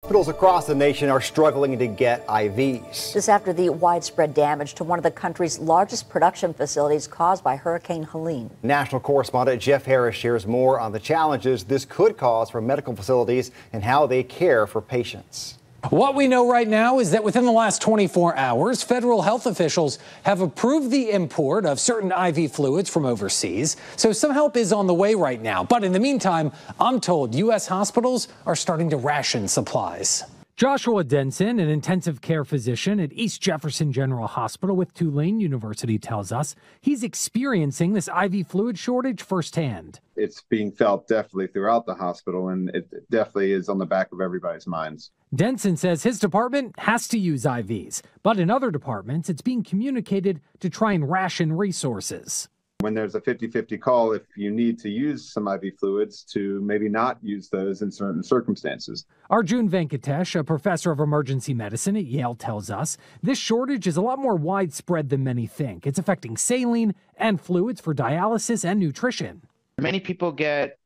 Hospitals across the nation are struggling to get IVs. This after the widespread damage to one of the country's largest production facilities caused by Hurricane Helene. National correspondent Jeff Harris shares more on the challenges this could cause for medical facilities and how they care for patients. What we know right now is that within the last 24 hours, federal health officials have approved the import of certain IV fluids from overseas. So some help is on the way right now. But in the meantime, I'm told U.S. hospitals are starting to ration supplies. Joshua Denson, an intensive care physician at East Jefferson General Hospital with Tulane University, tells us he's experiencing this IV fluid shortage firsthand. It's being felt definitely throughout the hospital, and it definitely is on the back of everybody's minds. Denson says his department has to use IVs, but in other departments, it's being communicated to try and ration resources. When there's a 50-50 call, if you need to use some IV fluids, to maybe not use those in certain circumstances. Arjun Venkatesh, a professor of emergency medicine at Yale, tells us this shortage is a lot more widespread than many think. It's affecting saline and fluids for dialysis and nutrition. Many people get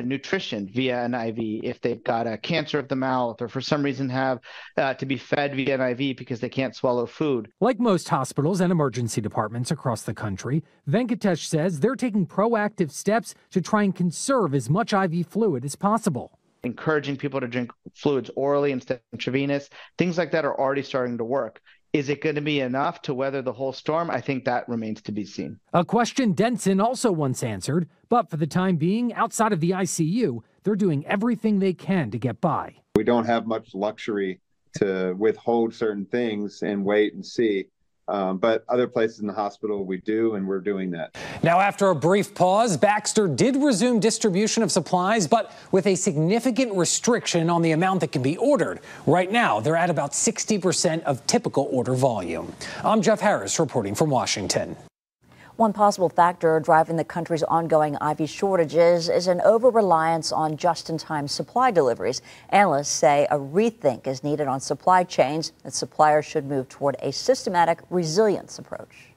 nutrition via an IV if they've got a cancer of the mouth or for some reason have to be fed via an IV because they can't swallow food. Like most hospitals and emergency departments across the country, Venkatesh says they're taking proactive steps to try and conserve as much IV fluid as possible. Encouraging people to drink fluids orally instead of intravenous, things like that are already starting to work. Is it going to be enough to weather the whole storm? I think that remains to be seen. A question Denson also once answered, but for the time being, outside of the ICU, they're doing everything they can to get by. We don't have much luxury to withhold certain things and wait and see. But other places in the hospital, we do, and we're doing that. Now, after a brief pause, Baxter did resume distribution of supplies, but with a significant restriction on the amount that can be ordered. Right now, they're at about 60% of typical order volume. I'm Jeff Harris reporting from Washington. One possible factor driving the country's ongoing IV shortages is an over-reliance on just-in-time supply deliveries. Analysts say a rethink is needed on supply chains, and suppliers should move toward a systematic resilience approach.